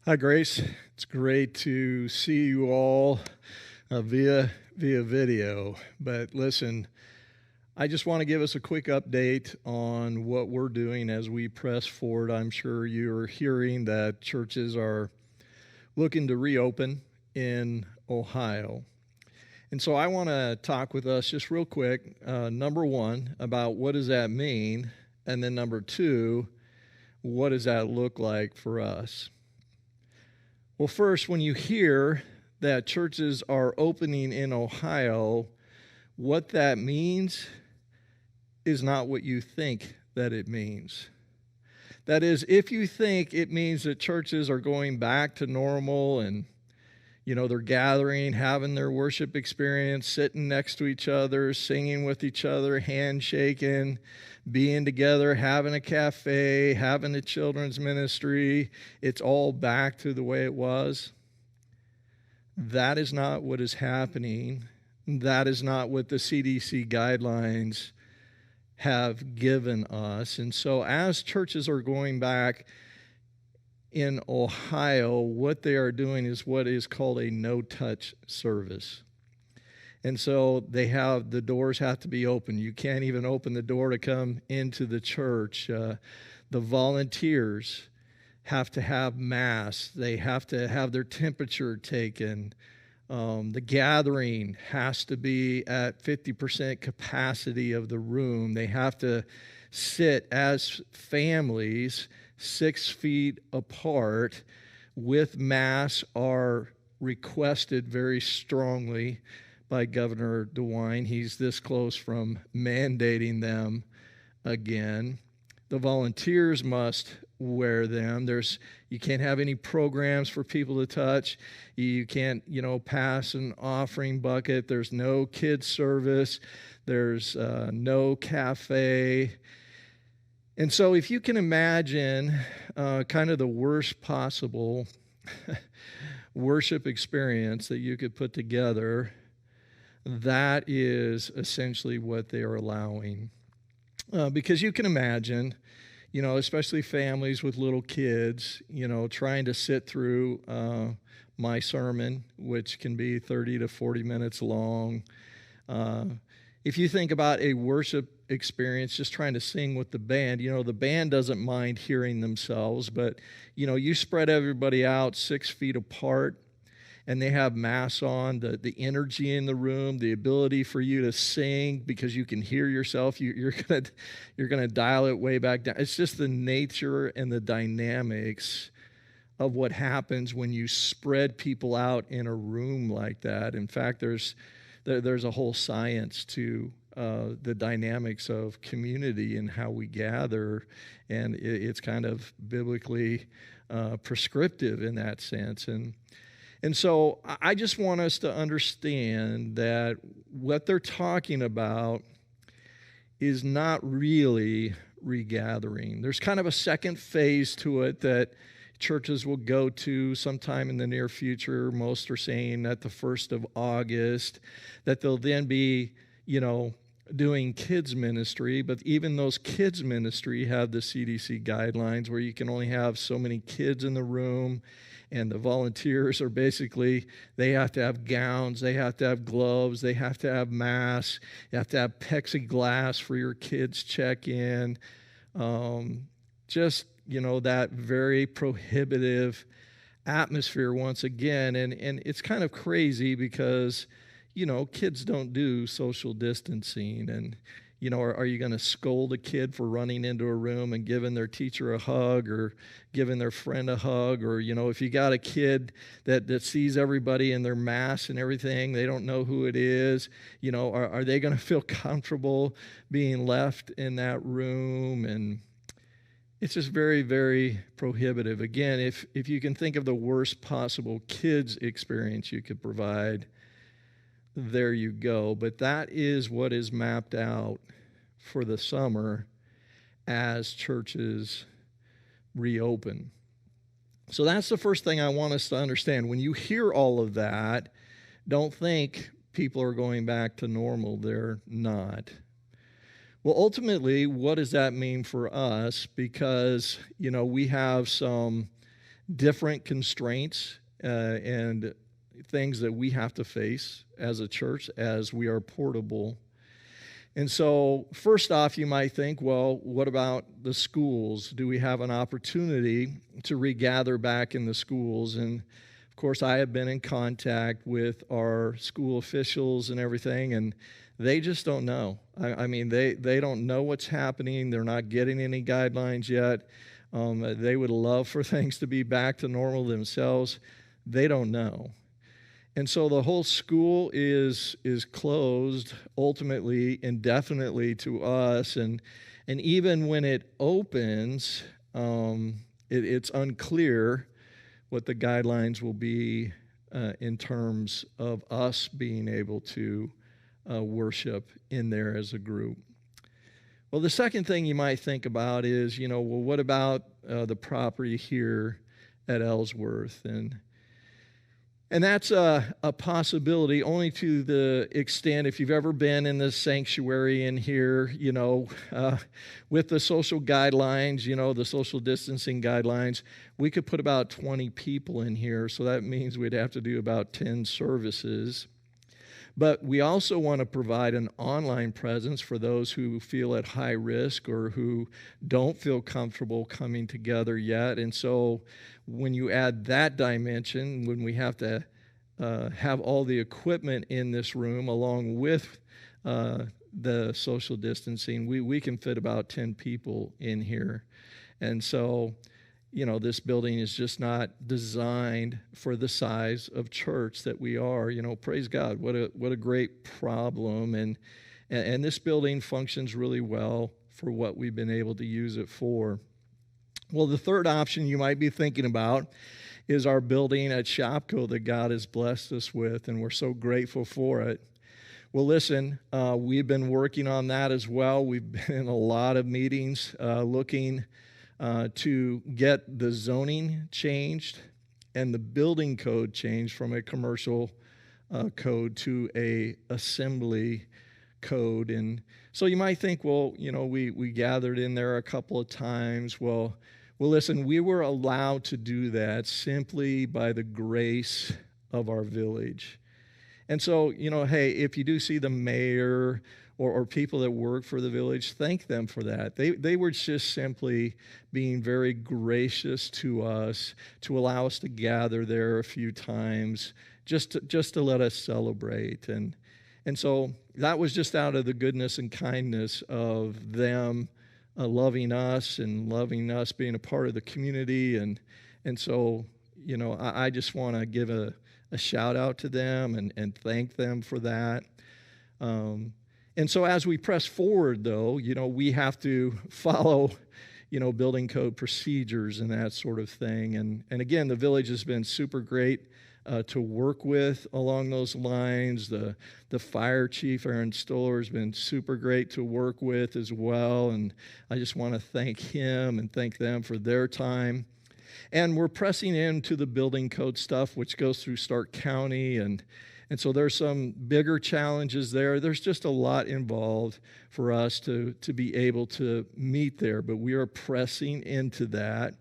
Hi, Grace. It's great to see you all via video. But listen, I just want to give us a quick update on what we're doing as we press forward. I'm sure you're hearing that churches are looking to reopen in Ohio. And so I want to talk with us just real quick, number one, about what does that mean? And then number two, what does that look like for us? Well, first, when you hear that churches are opening in Ohio, what that means is not what you think that it means. That is, if you think it means that churches are going back to normal and, they're gathering, having their worship experience, sitting next to each other, singing with each other, handshaking, being together, having a cafe, having a children's ministry, it's all back to the way it was. That is not what is happening. That is not what the CDC guidelines have given us. And so as churches are going back in Ohio, what they are doing is what is called a no-touch service. And so the doors have to be open. You can't even open the door to come into the church. The volunteers have to have masks. They have to have their temperature taken. The gathering has to be at 50% capacity of the room. They have to sit as families 6 feet apart with masks are requested very strongly by Governor DeWine. He's this close from mandating them again. The volunteers must wear them. You can't have any programs for people to touch. You can't, pass an offering bucket. There's no kids service. There's no cafe. And so if you can imagine kind of the worst possible worship experience that you could put together, that is essentially what they are allowing. Because you can imagine, especially families with little kids, trying to sit through my sermon, which can be 30 to 40 minutes long. If you think about a worship experience, just trying to sing with the band, the band doesn't mind hearing themselves, but, you spread everybody out 6 feet apart, and they have masks on, the energy in the room, the ability for you to sing because you can hear yourself. You're gonna dial it way back down. It's just the nature and the dynamics of what happens when you spread people out in a room like that. In fact, there's a whole science to the dynamics of community and how we gather, and it's kind of biblically prescriptive in that sense. And so I just want us to understand that what they're talking about is not really regathering. There's kind of a second phase to it that churches will go to sometime in the near future. Most are saying at the 1st of August, that they'll then be, doing kids ministry. But even those kids ministry have the CDC guidelines where you can only have so many kids in the room. And the volunteers are basically, they have to have gowns, they have to have gloves, they have to have masks, you have to have plexiglass for your kids check-in. That very prohibitive atmosphere once again. And it's kind of crazy because, kids don't do social distancing. And, are you going to scold a kid for running into a room and giving their teacher a hug or giving their friend a hug? Or, if you got a kid that sees everybody in their masks and everything, they don't know who it is, are they going to feel comfortable being left in that room? And it's just very, very prohibitive. Again, if you can think of the worst possible kids experience you could provide, there you go. But that is what is mapped out for the summer as churches reopen. So that's the first thing I want us to understand. When you hear all of that, don't think people are going back to normal. They're not. Well, ultimately, what does that mean for us? Because, we have some different constraints and things that we have to face as a church as we are portable. And so, first off, you might think, well, what about the schools? Do we have an opportunity to regather back in the schools? And of course, I have been in contact with our school officials and everything, and they just don't know. I mean, they don't know what's happening. They're not getting any guidelines yet. They would love for things to be back to normal themselves. They don't know. And so the whole school is closed ultimately, indefinitely to us. And even when it opens, it's unclear what the guidelines will be in terms of us being able to worship in there as a group. Well, the second thing you might think about is, well, what about the property here at Ellsworth? And that's a possibility only to the extent, if you've ever been in the sanctuary in here, with the social guidelines, the social distancing guidelines, we could put about 20 people in here. So that means we'd have to do about 10 services. But we also want to provide an online presence for those who feel at high risk or who don't feel comfortable coming together yet. And so when you add that dimension, when we have to have all the equipment in this room along with the social distancing, we can fit about 10 people in here. And so, this building is just not designed for the size of church that we are. Praise God, what a great problem. And this building functions really well for what we've been able to use it for. Well, the third option you might be thinking about is our building at Shopko that God has blessed us with, and we're so grateful for it. Well, listen, we've been working on that as well. We've been in a lot of meetings looking to get the zoning changed and the building code changed from a commercial code to a assembly code. And so you might think, well, we gathered in there a couple of times. Well, listen, we were allowed to do that simply by the grace of our village. And so, hey, if you do see the mayor or people that work for the village, thank them for that. They were just simply being very gracious to us to allow us to gather there a few times just to let us celebrate. And so that was just out of the goodness and kindness of them loving us and loving us being a part of the community. And so, I just want to give a shout out to them and thank them for that. And so as we press forward, though, we have to follow, building code procedures and that sort of thing. And again, the village has been super great to work with along those lines. The fire chief, Aaron Stoller, has been super great to work with as well. And I just want to thank him and thank them for their time. And we're pressing into the building code stuff, which goes through Stark County. And so there's some bigger challenges there. There's just a lot involved for us to be able to meet there. But we are pressing into that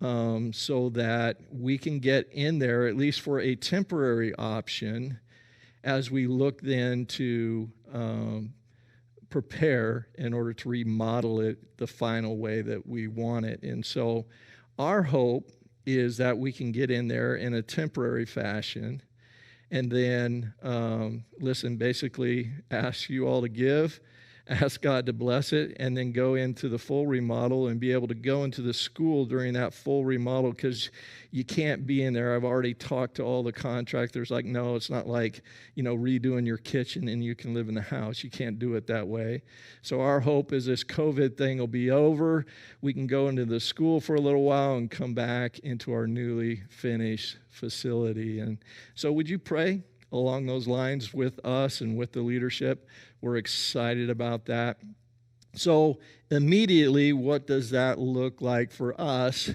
so that we can get in there, at least for a temporary option, as we look then to prepare in order to remodel it the final way that we want it. And so our hope is that we can get in there in a temporary fashion and then, basically ask you all to give, ask God to bless it, and then go into the full remodel and be able to go into the school during that full remodel, because you can't be in there. I've already talked to all the contractors, like, no, it's not like, redoing your kitchen and you can live in the house. You can't do it that way. So our hope is this COVID thing will be over. We can go into the school for a little while and come back into our newly finished facility. And so would you pray along those lines with us and with the leadership? We're excited about that. So immediately, what does that look like for us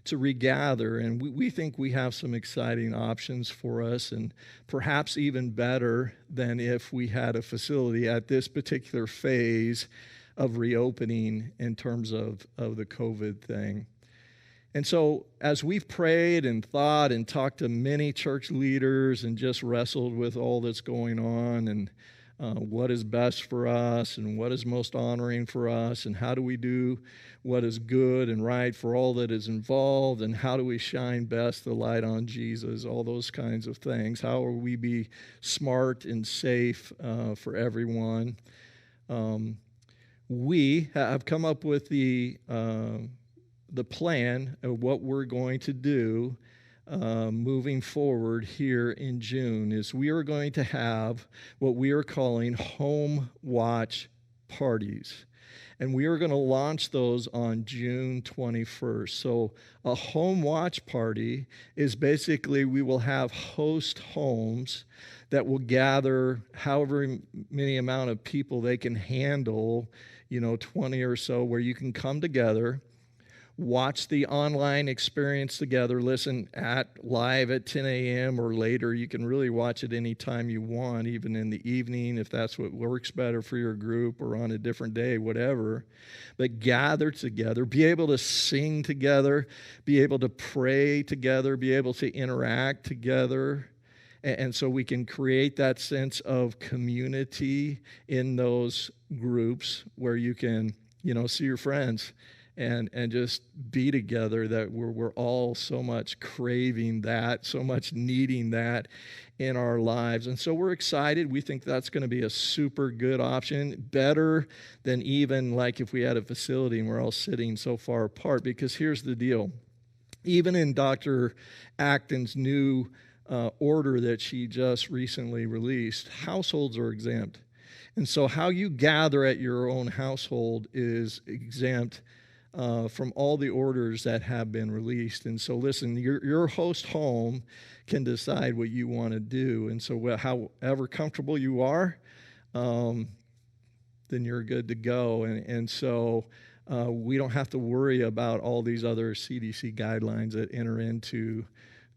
to regather? And we think we have some exciting options for us, and perhaps even better than if we had a facility at this particular phase of reopening in terms of the COVID thing. And so, as we've prayed and thought and talked to many church leaders and just wrestled with all that's going on and what is best for us and what is most honoring for us and how do we do what is good and right for all that is involved and how do we shine best the light on Jesus, all those kinds of things. How will we be smart and safe for everyone? We have come up with the plan of what we're going to do moving forward here in June is we are going to have what we are calling home watch parties. And we are going to launch those on June 21st. So a home watch party is basically we will have host homes that will gather however many amount of people they can handle, 20 or so, where you can come together, watch the online experience together, listen live at 10 a.m. or later. You can really watch it anytime you want, even in the evening if that's what works better for your group or on a different day, whatever. But gather together, be able to sing together, be able to pray together, be able to interact together. And so we can create that sense of community in those groups where you can, see your friends and just be together, that we're all so much craving that, so much needing that in our lives. And so we're excited. We think that's going to be a super good option, better than even like if we had a facility and we're all sitting so far apart. Because here's the deal. Even in Dr. Acton's new order that she just recently released, households are exempt. And so how you gather at your own household is exempt from all the orders that have been released. And so listen, your host home can decide what you want to do. And so however comfortable you are, then you're good to go. And so we don't have to worry about all these other CDC guidelines that enter into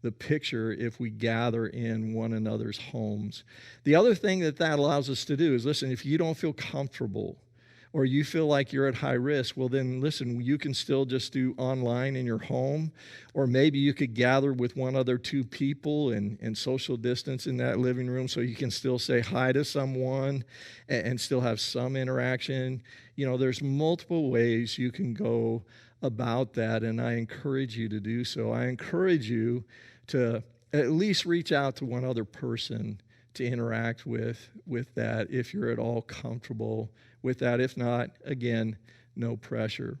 the picture if we gather in one another's homes. The other thing that allows us to do is, listen, if you don't feel comfortable or you feel like you're at high risk, well then listen, you can still just do online in your home, or maybe you could gather with one other two people and social distance in that living room so you can still say hi to someone and still have some interaction. There's multiple ways you can go about that, and I encourage you to do so. I encourage you to at least reach out to one other person to interact with that if you're at all comfortable with that. If not, again, no pressure.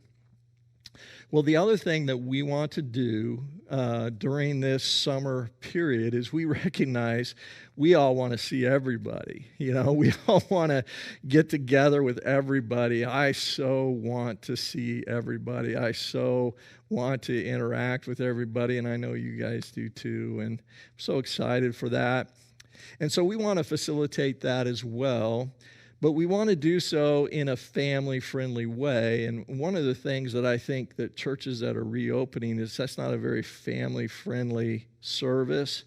Well, the other thing that we want to do during this summer period is we recognize we all want to see everybody. We all want to get together with everybody. I so want to see everybody. I so want to interact with everybody, and I know you guys do too, and I'm so excited for that. And so we want to facilitate that as well. But we want to do so in a family-friendly way. And one of the things that I think that churches that are reopening is that's not a very family-friendly service.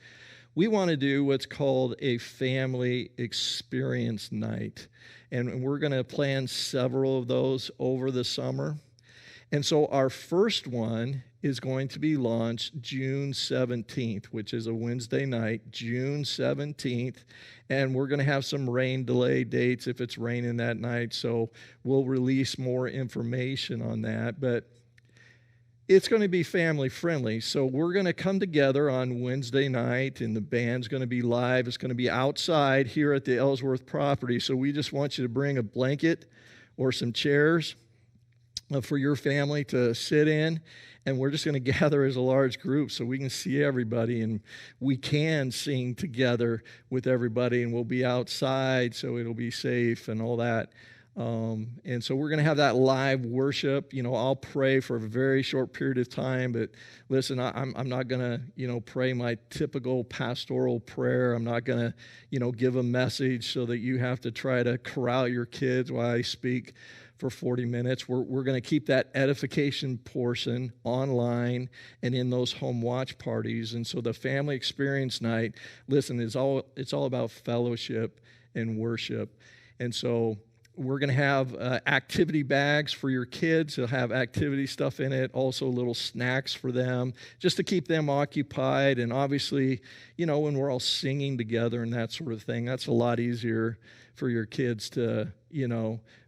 We want to do what's called a family experience night. And we're going to plan several of those over the summer. And so our first one is going to be launched June 17th, which is a Wednesday night, June 17th. And we're going to have some rain delay dates if it's raining that night. So we'll release more information on that. But it's going to be family friendly. So we're going to come together on Wednesday night, and the band's going to be live. It's going to be outside here at the Ellsworth property. So we just want you to bring a blanket or some chairs for your family to sit in, and we're just going to gather as a large group so we can see everybody and we can sing together with everybody, and we'll be outside so it'll be safe and all that. And so we're going to have that live worship. I'll pray for a very short period of time, but listen, I'm not going to, pray my typical pastoral prayer. I'm not going to, give a message so that you have to try to corral your kids while I speak for 40 minutes. We're going to keep that edification portion online and in those home watch parties. And so the family experience night, listen, it's all about fellowship and worship. And so we're going to have activity bags for your kids. They'll have activity stuff in it, also little snacks for them, just to keep them occupied. And obviously, when we're all singing together and that sort of thing, that's a lot easier for your kids to,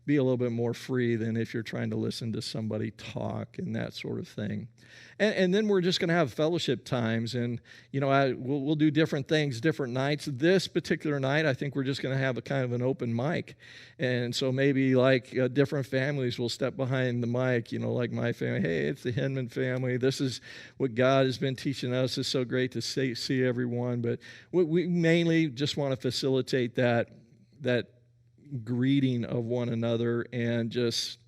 be a little bit more free than if you're trying to listen to somebody talk and that sort of thing. And then we're just going to have fellowship times, and we'll do different things, different nights. This particular night, I think we're just going to have a kind of an open mic, and so maybe like different families will step behind the mic. Like my family. Hey, it's the Henman family. This is what God has been teaching us. It's so great to see everyone, but we mainly just want to facilitate that greeting of one another and just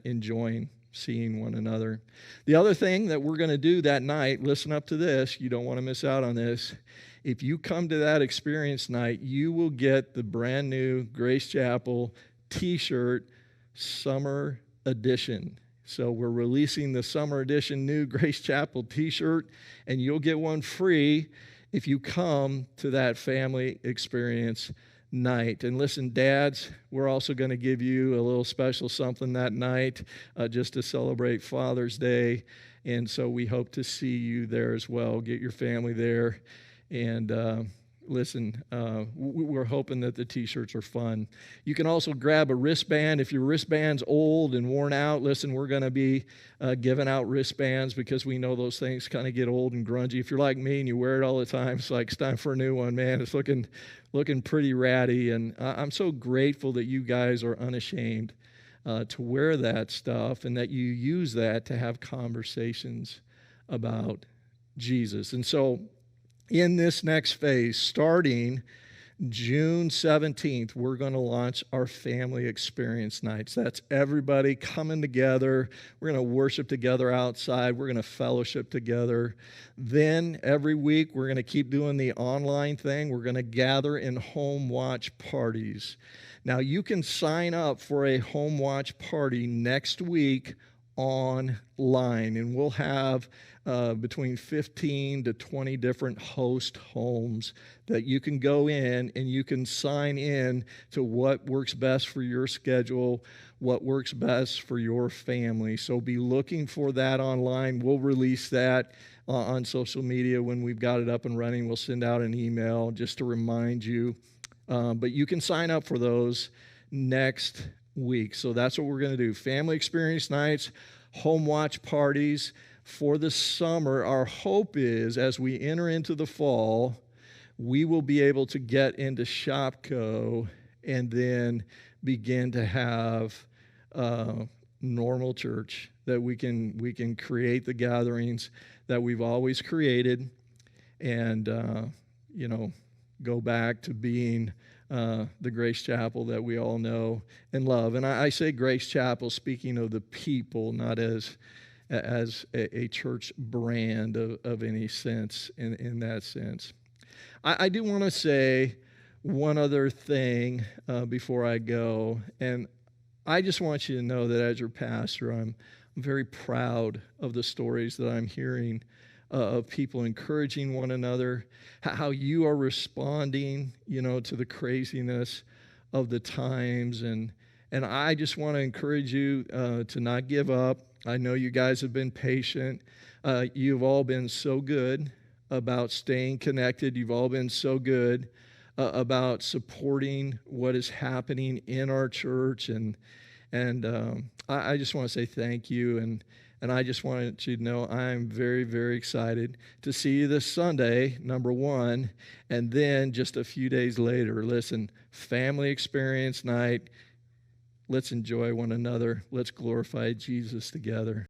enjoying seeing one another. The other thing that we're going to do that night, listen up to this, you don't want to miss out on this. If you come to that experience night, you will get the brand new Grace Chapel t-shirt summer edition. So we're releasing the summer edition new Grace Chapel t-shirt, and you'll get one free if you come to that family experience night. And listen, dads, we're also going to give you a little special something that night just to celebrate Father's Day. And so we hope to see you there as well. Get your family there. And listen, we're hoping that the t-shirts are fun. You can also grab a wristband. If your wristband's old and worn out, listen, we're going to be giving out wristbands because we know those things kind of get old and grungy. If you're like me and you wear it all the time, it's like it's time for a new one, man. It's looking pretty ratty, and I'm so grateful that you guys are unashamed to wear that stuff and that you use that to have conversations about Jesus. And so in this next phase, starting June 17th, we're going to launch our family experience nights. That's everybody coming together. We're going to worship together outside. We're going to fellowship together. Then every week, we're going to keep doing the online thing. We're going to gather in home watch parties. Now, you can sign up for a home watch party next week online, and we'll have between 15 to 20 different host homes that you can go in and you can sign in to what works best for your schedule, what works best for your family. So be looking for that online. We'll release that on social media when we've got it up and running. We'll send out an email just to remind you. But you can sign up for those next week. So that's what we're going to do. Family experience nights, home watch parties. For the summer, our hope is as we enter into the fall, we will be able to get into Shopco and then begin to have normal church, that we can create the gatherings that we've always created and, go back to being the Grace Chapel that we all know and love. And I say Grace Chapel speaking of the people, not as a church brand of any sense in that sense. I do want to say one other thing before I go, and I just want you to know that as your pastor, I'm very proud of the stories that I'm hearing of people encouraging one another, how you are responding, to the craziness of the times. And I just want to encourage you to not give up. I know you guys have been patient. You've all been so good about staying connected. You've all been so good about supporting what is happening in our church. And I just want to say thank you. And I just wanted you to know I'm very, very excited to see you this Sunday, number one, and then just a few days later, listen, family experience night. Let's enjoy one another. Let's glorify Jesus together.